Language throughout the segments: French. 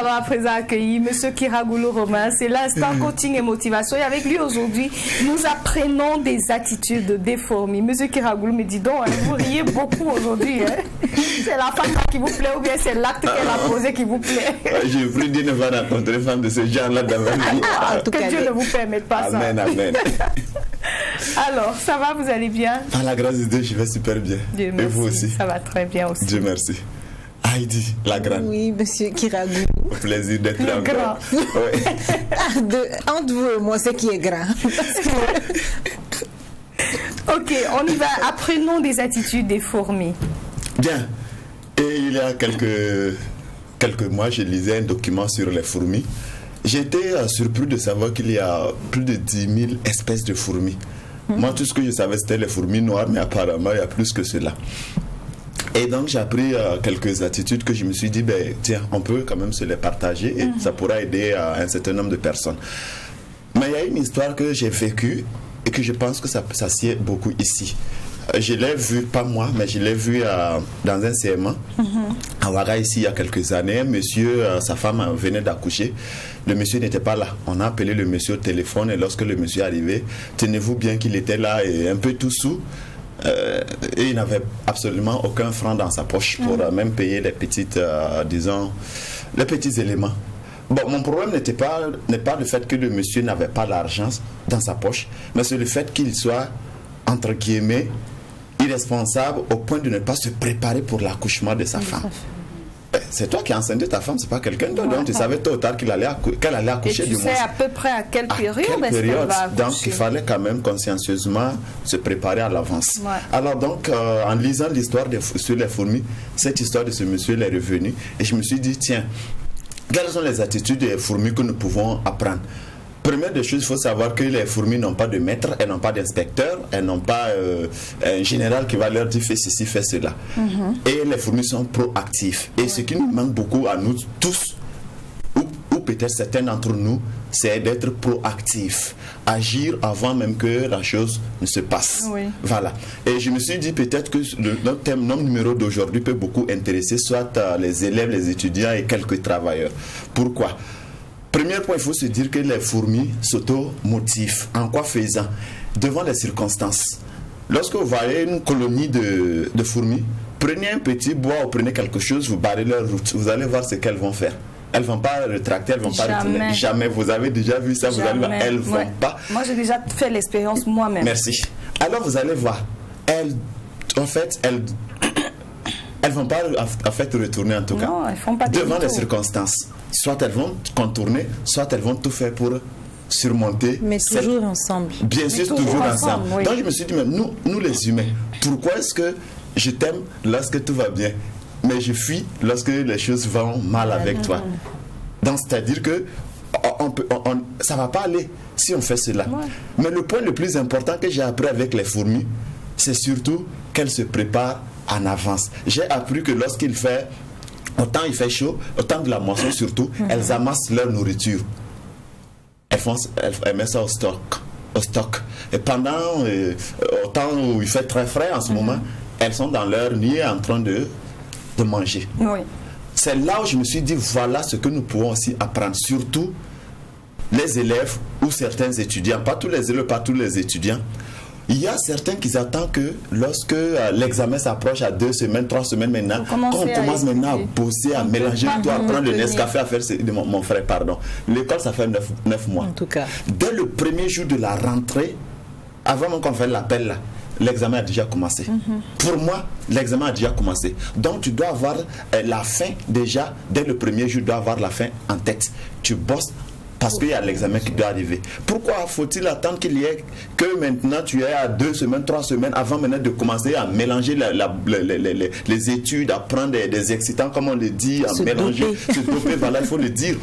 allons à présent accueillir M. Kiragoulou Romain. C'est l'instant coaching et motivation. Et avec lui aujourd'hui, nous apprenons des attitudes des fourmis. M. Kiragoulou me dit donc, vous riez beaucoup aujourd'hui. Hein? C'est la femme qui vous plaît ou bien c'est l'acte qu'elle a posé qui vous plaît? Je prie Dieu ne va rencontrer une femme de ce genre-là dans ma vie. Que Dieu ne vous permette pas ça. Amen, amen. Alors, ça va, vous allez bien? Par la grâce de Dieu, je vais super bien. Dieu merci. Et vous aussi? Ça va très bien aussi. Dieu merci. Heidi, la grande. Oui, monsieur Kiragoulou. Au plaisir d'être là. Grand. Oui. Entre vous et moi, c'est qui est grand. Ok, on y va. Apprenons des attitudes des fourmis. Bien. Et il y a quelques mois, je lisais un document sur les fourmis. J'étais surpris de savoir qu'il y a plus de 10 000 espèces de fourmis. Moi, tout ce que je savais, c'était les fourmis noires, mais apparemment, il y a plus que cela. Et donc, j'ai appris quelques attitudes que je me suis dit, ben, tiens, on peut quand même se les partager et ça pourra aider un certain nombre de personnes. Mais il y a une histoire que j'ai vécue et que je pense que ça sied beaucoup ici. Je l'ai vu, pas moi, mais je l'ai vu dans un CMA à Ouaga ici il y a quelques années. Un monsieur, sa femme venait d'accoucher. Le monsieur n'était pas là. On a appelé le monsieur au téléphone et lorsque le monsieur est arrivé, tenez-vous bien qu'il était là et un peu tout sous. Et il n'avait absolument aucun franc dans sa poche pour même payer les petites, disons, les petits éléments. Bon, mon problème n'est pas le fait que le monsieur n'avait pas l'argent dans sa poche, mais c'est le fait qu'il soit, entre guillemets, irresponsable au point de ne pas se préparer pour l'accouchement de sa femme. C'est toi qui as enceinte ta femme, c'est pas quelqu'un d'autre. Donc tu savais tôt ou tard qu'elle allait accoucher du moins. Et tu sais à peu près à quelle période est-ce qu'elle va accoucher. Donc il fallait quand même consciencieusement se préparer à l'avance. Ouais. Alors donc en lisant l'histoire sur les fourmis, cette histoire de ce monsieur est revenue et je me suis dit tiens, quelles sont les attitudes des fourmis que nous pouvons apprendre? Première des choses, il faut savoir que les fourmis n'ont pas de maître, elles n'ont pas d'inspecteur, elles n'ont pas un général qui va leur dire fais ceci, fais cela. Et les fourmis sont proactives. Et ce qui nous manque beaucoup à nous tous, ou peut-être certains d'entre nous, c'est d'être proactif, agir avant même que la chose ne se passe. Oui. Voilà. Et je me suis dit peut-être que notre thème, notre numéro d'aujourd'hui peut beaucoup intéresser soit les élèves, les étudiants et quelques travailleurs. Pourquoi? Premier point, il faut se dire que les fourmis s'auto-motivent. En quoi faisant? Devant les circonstances. Lorsque vous voyez une colonie de fourmis, prenez un petit bois ou prenez quelque chose, vous barrez leur route. Vous allez voir ce qu'elles vont faire. Elles ne vont pas retracter, elles ne vont pas retourner. Jamais. Vous avez déjà vu ça, vous allez voir, elles ne vont pas. Moi, j'ai déjà fait l'expérience moi-même. Merci. Alors, vous allez voir. Elles, en fait, elles ne vont pas en fait retourner en tout cas. Non, elles font pas devant les circonstances. Soit elles vont contourner, soit elles vont tout faire pour surmonter. Mais toujours ensemble. Bien sûr, toujours ensemble. Oui. Donc je me suis dit, mais nous les humains, pourquoi est-ce que je t'aime lorsque tout va bien, mais je fuis lorsque les choses vont mal avec toi? Donc c'est-à-dire que ça ne va pas aller si on fait cela. Ouais. Mais le point le plus important que j'ai appris avec les fourmis, c'est surtout qu'elles se préparent en avance. J'ai appris que lorsqu'il fait, autant il fait chaud, autant de la moisson surtout, elles amassent leur nourriture. Elles mettent ça au stock. Et pendant, au temps où il fait très frais en ce moment, elles sont dans leur nid en train de manger. Oui. C'est là où je me suis dit, voilà ce que nous pouvons aussi apprendre, surtout les élèves ou certains étudiants, pas tous les élèves, pas tous les étudiants. Il y a certains qui attendent que lorsque l'examen s'approche à 2 semaines, 3 semaines maintenant, quand on commence maintenant à bosser, à mélanger, à prendre le Nescafé, à faire mon frère, pardon. L'école, ça fait 9 mois. En tout cas. Dès le premier jour de la rentrée, avant même qu'on fasse l'appel là, l'examen a déjà commencé. Pour moi, l'examen a déjà commencé. Donc, tu dois avoir la fin déjà, dès le premier jour, tu dois avoir la fin en tête. Tu bosses parce qu'il y a l'examen qui doit arriver. Pourquoi faut-il attendre qu'il y ait que maintenant tu es à 2 semaines, 3 semaines avant maintenant de commencer à mélanger les études, à prendre des excitants, comme on le dit, à mélanger, se doper, voilà, il faut le dire.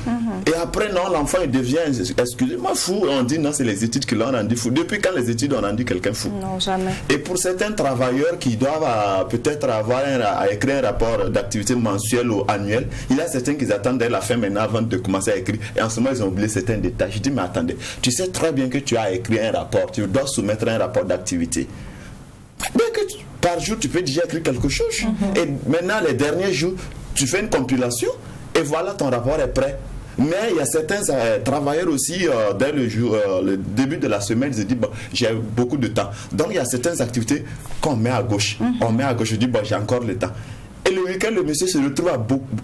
Et après, non, l'enfant il devient, excusez-moi, fou. On dit non, c'est les études qui l'ont rendu fou. Depuis quand les études ont rendu quelqu'un fou? Non, jamais. Et pour certains travailleurs qui doivent peut-être avoir à écrire un rapport d'activité mensuelle ou annuelle, il y a certains qui attendent dès la fin maintenant avant de commencer à écrire. Et en ce moment, ils ont oublié certains détails. Je dis, mais attendez, tu sais très bien que tu as écrit un rapport, tu dois soumettre un rapport d'activité. Par jour, tu peux déjà écrire quelque chose. Et maintenant, les derniers jours, tu fais une compilation et voilà, ton rapport est prêt. Mais il y a certains travailleurs aussi, dès le début de la semaine, ils se disent, bon, j'ai beaucoup de temps. Donc il y a certaines activités qu'on met à gauche. On met à gauche, je dis, bon, j'ai encore le temps. Et le week-end, le monsieur se retrouve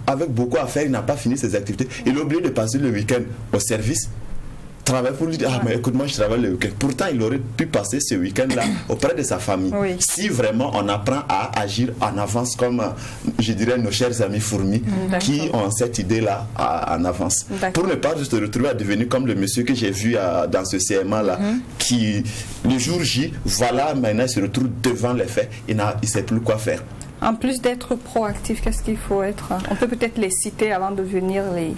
avec beaucoup à faire, il n'a pas fini ses activités. Il a oublié de passer le week-end au service. Travaille pour lui dire, ah mais écoute, moi je travaille le week-end. Pourtant il aurait pu passer ce week-end-là auprès de sa famille. Oui. Si vraiment on apprend à agir en avance comme je dirais nos chers amis fourmis qui ont cette idée-là en avance. Pour ne pas se retrouver à devenir comme le monsieur que j'ai vu dans ce CMA-là qui le jour J, voilà, maintenant il se retrouve devant les faits, il ne sait plus quoi faire. En plus d'être proactif, qu'est-ce qu'il faut être? On peut peut-être les citer avant de venir les...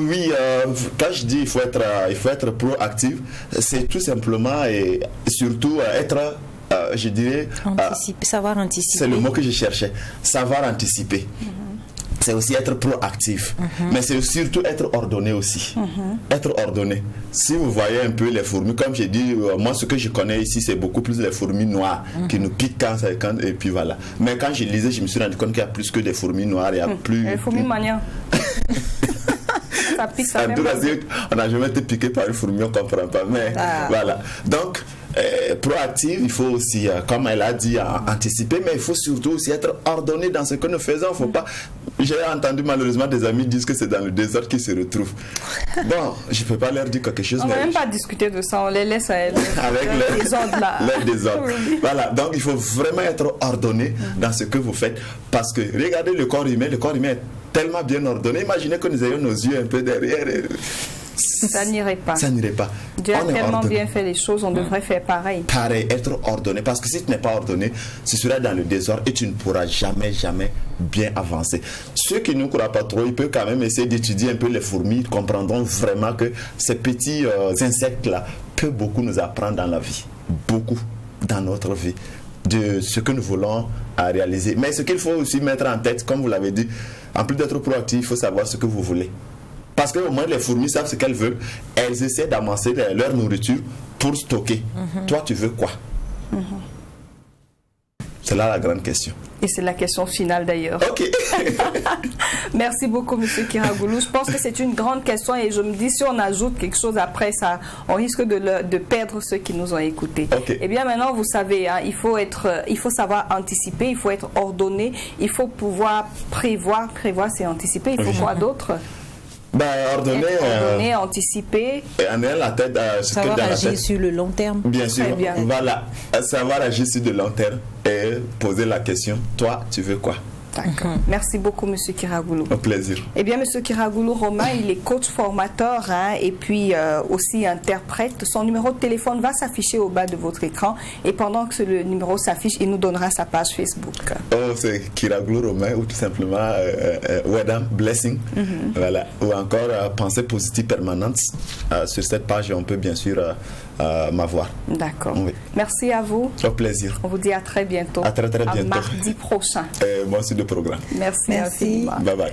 Oui, quand je dis il faut être proactif, c'est tout simplement et surtout être, je dirais... savoir anticiper. C'est le mot que je cherchais. Savoir anticiper. C'est aussi être proactif. Mais c'est surtout être ordonné aussi. Être ordonné. Si vous voyez un peu les fourmis, comme j'ai dit, moi ce que je connais ici, c'est beaucoup plus les fourmis noires qui nous piquent quand et puis voilà. Mais quand je lisais, je me suis rendu compte qu'il y a plus que des fourmis noires. Il y a plus... Les fourmis manières. Ça pique, ça en tout cas, on n'a jamais été piqué par une fourmi, on ne comprend pas. Mais voilà. Donc, proactif, il faut aussi, comme elle a dit, anticiper, mais il faut surtout aussi être ordonné dans ce que nous faisons. Faut pas... J'ai entendu malheureusement des amis dire que c'est dans le désordre qu'ils se retrouvent. Bon, je ne peux pas leur dire quelque chose. On ne va même pas discuter de ça, on les laisse à elles. Avec leur désordre là. Leur désordre. Voilà, donc il faut vraiment être ordonné dans ce que vous faites. Parce que regardez le corps humain est tellement bien ordonné. Imaginez que nous ayons nos yeux un peu derrière. Ça n'irait pas. Ça n'irait pas. Dieu a tellement bien fait les choses, on devrait faire pareil. Pareil, être ordonné. Parce que si tu n'es pas ordonné, ce sera dans le désordre et tu ne pourras jamais bien avancer. Ceux qui ne croient pas trop, ils peuvent quand même essayer d'étudier un peu les fourmis. Ils comprendront vraiment que ces petits insectes-là peuvent beaucoup nous apprendre dans la vie. Beaucoup dans notre vie. De ce que nous voulons réaliser. Mais ce qu'il faut aussi mettre en tête, comme vous l'avez dit, en plus d'être proactif, il faut savoir ce que vous voulez. Parce qu'au moins les fourmis savent ce qu'elles veulent. Elles essaient d'amasser leur nourriture pour stocker. Toi, tu veux quoi? C'est là la grande question. Et c'est la question finale d'ailleurs. Ok. Merci beaucoup, M. Kiragoulou. Je pense que c'est une grande question et je me dis, si on ajoute quelque chose après ça, on risque de perdre ceux qui nous ont écoutés. Okay. Eh bien, maintenant, vous savez, hein, il faut savoir anticiper, il faut être ordonné, il faut pouvoir prévoir. Prévoir, c'est anticiper. Il faut quoi d'autre? Ordonner, anticiper. Et en ayant la tête, savoir agir sur le long terme. Bien sûr. Bien. Voilà. Savoir agir sur le long terme et poser la question, toi, tu veux quoi? D'accord. Merci beaucoup, M. Kiragoulou. Au plaisir. Eh bien, M. Kiragoulou Romain, il est coach formateur et puis aussi interprète. Son numéro de téléphone va s'afficher au bas de votre écran et pendant que le numéro s'affiche, il nous donnera sa page Facebook. Oh, c'est Kiragoulou Romain ou tout simplement Wedam Blessing. Voilà. Ou encore Pensée positive permanente. Sur cette page, on peut bien sûr m'avoir. D'accord. Oui. Merci à vous. Au plaisir. On vous dit à très bientôt. À très bientôt. À mardi prochain. Moi aussi de programme. Merci infiniment. Bye bye.